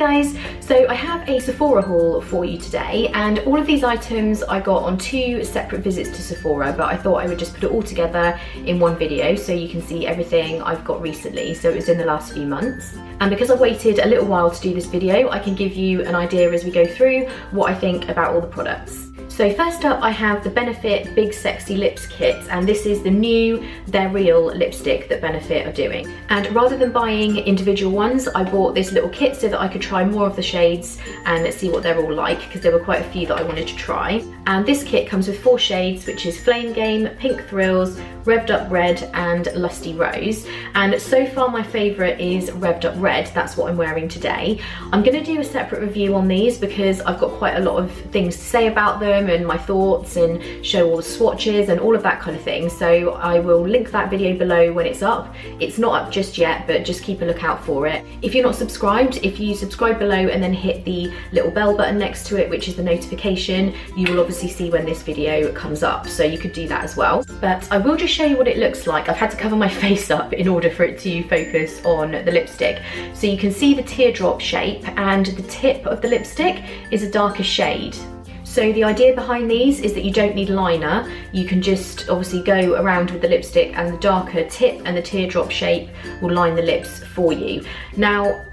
guys, so I have a Sephora haul for you today, and all of these items I got on 2 separate visits to Sephora, but I thought I would just put it all together in one video so you can see everything I've got recently. So it was in the last few months, and because I've waited a little while to do this video, I can give you an idea as we go through what I think about all the products. So first up I have the Benefit Big Sexy Lips Kit, and this is the new They're Real lipstick that Benefit are doing. And rather than buying individual ones, I bought this little kit so that I could try more of the shades and see what they're all like, because there were quite a few that I wanted to try. And this kit comes with 4 shades, which is Flame Game, Pink Thrills, Revved Up Red and Lusty Rose. And so far my favourite is Revved Up Red, that's what I'm wearing today. I'm going to do a separate review on these because I've got quite a lot of things to say about them and my thoughts, and show all the swatches and all of that kind of thing. So I will link that video below when it's up. It's not up just yet, but just keep a lookout for it. If you're not subscribed, if you subscribe below and then hit the little bell button next to it, which is the notification, you will obviously see when this video comes up, so you could do that as well. But I will just show you what it looks like. I've had to cover my face up in order for it to focus on the lipstick. So you can see the teardrop shape, and the tip of the lipstick is a darker shade. So the idea behind these is that you don't need liner. You can just obviously go around with the lipstick, and the darker tip and the teardrop shape will line the lips for you. Now,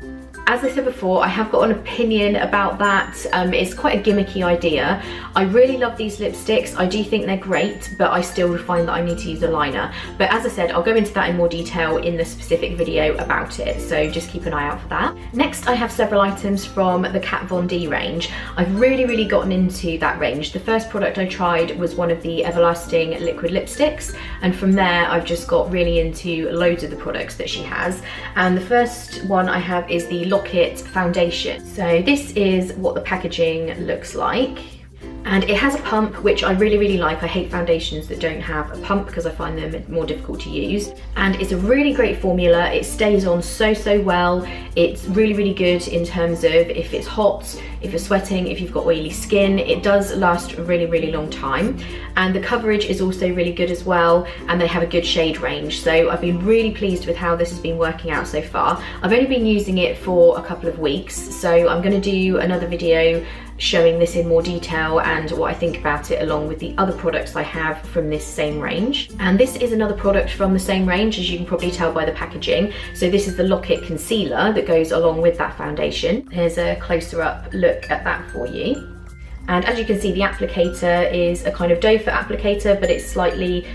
as I said before, I have got an opinion about that. It's quite a gimmicky idea. I really love these lipsticks. I do think they're great, but I still find that I need to use a liner. But as I said, I'll go into that in more detail in the specific video about it, so just keep an eye out for that. Next, I have several items from the Kat Von D range. I've really gotten into that range. The first product I tried was one of the Everlasting liquid lipsticks, and from there I've just got really into loads of the products that she has. And the first one I have is the Lock-It foundation. So this is what the packaging looks like. And it has a pump, which I really like. I hate foundations that don't have a pump because I find them more difficult to use. And it's a really great formula. It stays on so well. It's really good in terms of if it's hot, if you're sweating, if you've got oily skin. It does last a really long time. And the coverage is also really good as well, and they have a good shade range. So I've been really pleased with how this has been working out so far. I've only been using it for a couple of weeks, so I'm going to do another video showing this in more detail and what I think about it, along with the other products I have from this same range. And this is another product from the same range, as you can probably tell by the packaging. So this is the Lock-It concealer that goes along with that foundation. Here's a closer up look at that for you. And as you can see, the applicator is a kind of doe foot applicator, but it's slightly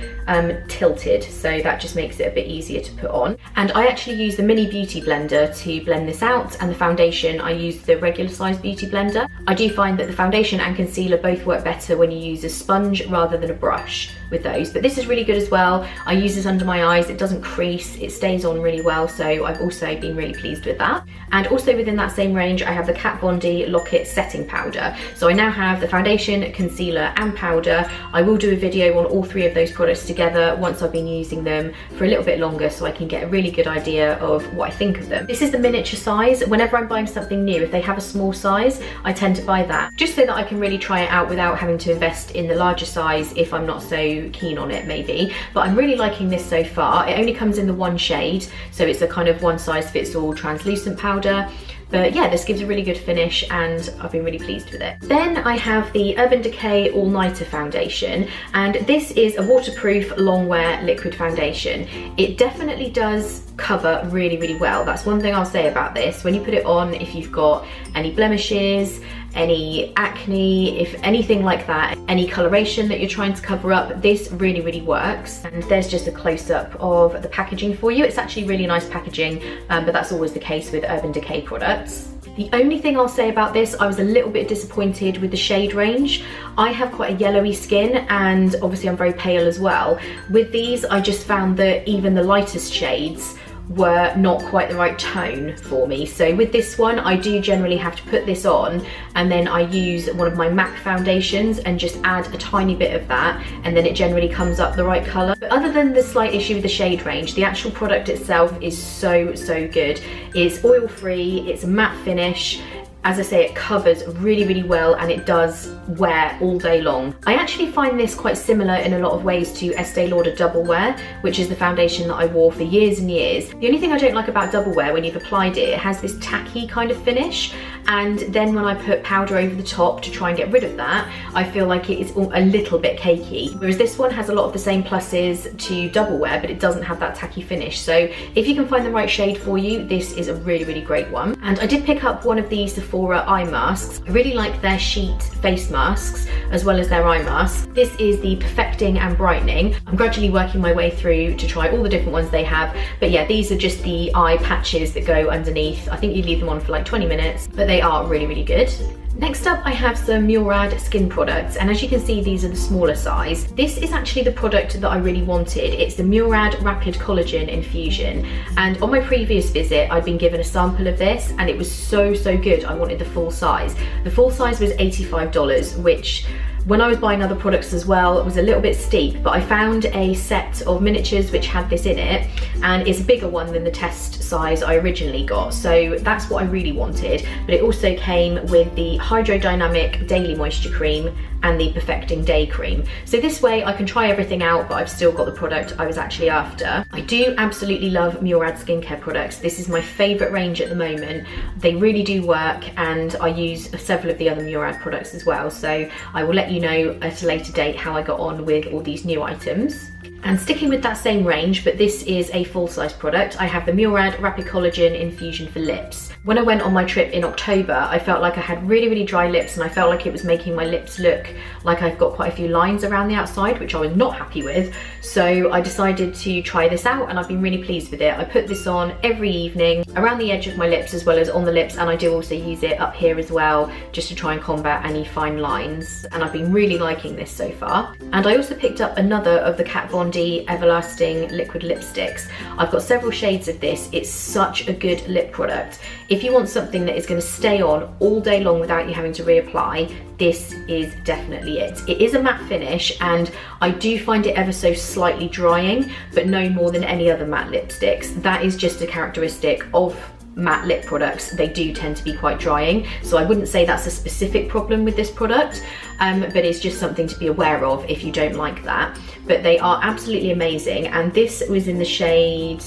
tilted, so that just makes it a bit easier to put on. And I actually use the mini beauty blender to blend this out, and the foundation I use the regular size beauty blender. I do find that the foundation and concealer both work better when you use a sponge rather than a brush with those, but this is really good as well. I use this under my eyes, it doesn't crease, it stays on really well, so I've also been really pleased with that. And also within that same range, I have the Kat Von D Lock-It setting powder. So I now have the foundation, concealer and powder. I will do a video on all 3 of those products together once I've been using them for a little bit longer, so I can get a really good idea of what I think of them. This is the miniature size. Whenever I'm buying something new, if they have a small size, I tend to buy that, just so that I can really try it out without having to invest in the larger size if I'm not so keen on it maybe. But I'm really liking this so far. It only comes in the 1 shade, so it's a kind of one size fits all translucent powder. But yeah, this gives a really good finish and I've been really pleased with it. Then I have the Urban Decay All Nighter foundation, and this is a waterproof long wear liquid foundation. It definitely does cover really well. That's one thing I'll say about this. When you put it on, if you've got any blemishes, any acne, if anything like that, any coloration that you're trying to cover up, this really works. And there's just a close-up of the packaging for you. It's actually really nice packaging, but that's always the case with Urban Decay products. The only thing I'll say about this, I was a little bit disappointed with the shade range. I have quite a yellowy skin, and obviously I'm very pale as well. With these, I just found that even the lightest shades were not quite the right tone for me. So with this one, I do generally have to put this on, and then I use one of my MAC foundations and just add a tiny bit of that, and then it generally comes up the right colour. But other than the slight issue with the shade range, the actual product itself is so good. It's oil free, it's a matte finish, As I say, it covers really, really well and it does wear all day long. I actually find this quite similar in a lot of ways to Estee Lauder Double Wear, which is the foundation that I wore for years and years. The only thing I don't like about Double Wear, when you've applied it, it has this tacky kind of finish, and then when I put powder over the top to try and get rid of that, I feel like it is a little bit cakey. Whereas this one has a lot of the same pluses to Double Wear, but it doesn't have that tacky finish. So if you can find the right shade for you, this is a really, really great one. And I did pick up one of these Sephora eye masks. I really like their sheet face masks as well as their eye mask. This is the Perfecting and Brightening. I'm gradually working my way through to try all the different ones they have, but yeah, these are just the eye patches that go underneath. I think you leave them on for like 20 minutes, but they are really, really good. Next up, I have some Murad skin products, and as you can see, these are the smaller size. This is actually the product that I really wanted. It's the Murad Rapid Collagen Infusion, and on my previous visit, I'd been given a sample of this, and it was so, so good. I wanted the full size. The full size was $85, which, when I was buying other products as well, it was a little bit steep, but I found a set of miniatures which had this in it, and it's a bigger one than the test size I originally got, so that's what I really wanted. But it also came with the Hydrodynamic Daily Moisture Cream and the Perfecting Day Cream. So this way I can try everything out, but I've still got the product I was actually after. I do absolutely love Murad skincare products. This is my favourite range at the moment. They really do work, and I use several of the other Murad products as well, so I will let you know at a later date how I got on with all these new items. And sticking with that same range, but this is a full-size product, I have the Murad Rapid Collagen Infusion for lips. When I went on my trip in October, I felt like I had really, really dry lips, and I felt like it was making my lips look like I've got quite a few lines around the outside, which I was not happy with. So I decided to try this out, and I've been really pleased with it. I put this on every evening around the edge of my lips as well as on the lips, and I do also use it up here as well, just to try and combat any fine lines. And I've been really liking this so far. And I also picked up another of the Kat Von D Everlasting Liquid Lipsticks. I've got several shades of this. It's such a good lip product. If you want something that is going to stay on all day long without you having to reapply, this is definitely it. It is a matte finish, and I do find it ever so slightly drying, but no more than any other matte lipsticks. That is just a characteristic of matte lip products. They do tend to be quite drying, so I wouldn't say that's a specific problem with this product, but it's just something to be aware of if you don't like that. But they are absolutely amazing, and this was in the shade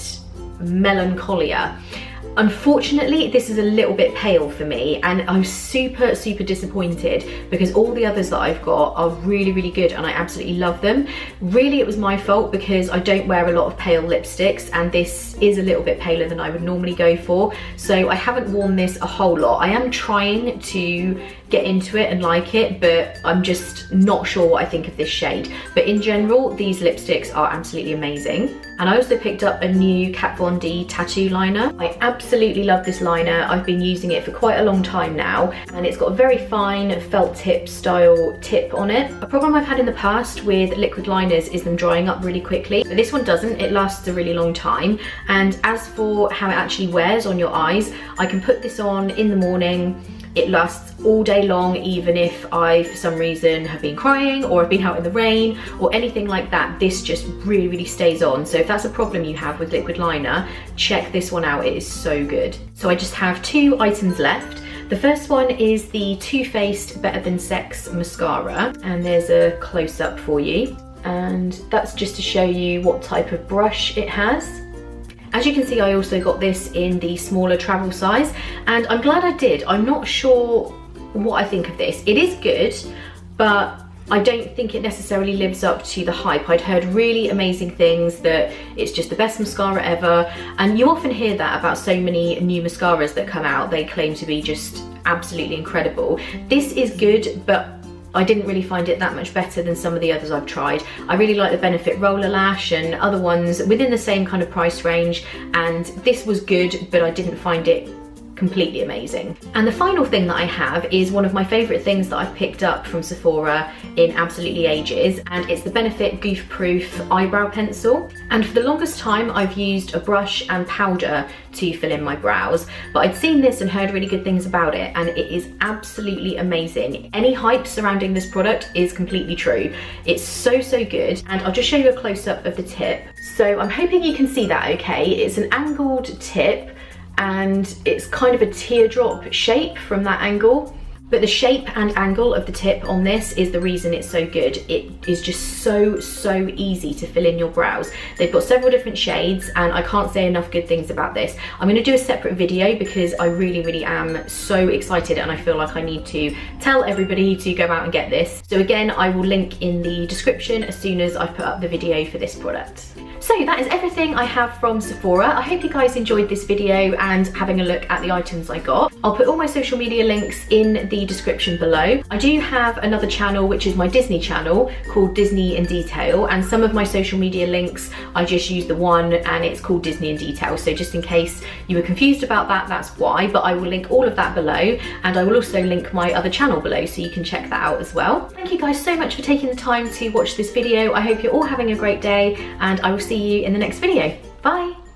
Melancholia. Unfortunately, this is a little bit pale for me, and I'm super, super disappointed because all the others that I've got are really, really good and I absolutely love them. Really, it was my fault because I don't wear a lot of pale lipsticks, and this is a little bit paler than I would normally go for. So I haven't worn this a whole lot. I am trying to get into it and like it, but I'm just not sure what I think of this shade. But in general, these lipsticks are absolutely amazing. And I also picked up a new Kat Von D tattoo liner. I absolutely love this liner. I've been using it for quite a long time now, and it's got a very fine felt tip style tip on it. A problem I've had in the past with liquid liners is them drying up really quickly, but this one doesn't. It lasts a really long time. And as for how it actually wears on your eyes, I can put this on in the morning. It lasts all day long, even if I, for some reason, have been crying or I've been out in the rain or anything like that. This just really, really stays on. So if that's a problem you have with liquid liner, check this one out. It is so good. So I just have 2 items left. The first one is the Too Faced Better Than Sex mascara, and there's a close-up for you. And that's just to show you what type of brush it has. As you can see, I also got this in the smaller travel size, and I'm glad I did. I'm not sure what I think of this. It is good, but I don't think it necessarily lives up to the hype. I'd heard really amazing things, that it's just the best mascara ever, and you often hear that about so many new mascaras that come out. They claim to be just absolutely incredible. This is good, but I didn't really find it that much better than some of the others I've tried. I really like the Benefit Roller Lash and other ones within the same kind of price range, and this was good, but I didn't find it completely amazing. And the final thing that I have is one of my favourite things that I've picked up from Sephora in absolutely ages, and it's the Benefit Goof Proof Eyebrow Pencil. And for the longest time I've used a brush and powder to fill in my brows, but I'd seen this and heard really good things about it, and it is absolutely amazing. Any hype surrounding this product is completely true. It's so, so good, and I'll just show you a close-up of the tip. So I'm hoping you can see that okay. It's an angled tip, and it's kind of a teardrop shape from that angle. But the shape and angle of the tip on this is the reason it's so good. It is just so easy to fill in your brows. They've got several different shades and I can't say enough good things about this. I'm gonna do a separate video because I really am so excited and I feel like I need to tell everybody to go out and get this. So again, I will link in the description as soon as I put up the video for this product. So that is everything I have from Sephora. I hope you guys enjoyed this video and having a look at the items I got. I'll put all my social media links in the description below. I do have another channel, which is my Disney channel, called Disney in Detail, and some of my social media links, I just use the one and it's called Disney in Detail. So just in case you were confused about that, that's why, but I will link all of that below, and I will also link my other channel below so you can check that out as well. Thank you guys so much for taking the time to watch this video. I hope you're all having a great day and I will see you in the next video. Bye.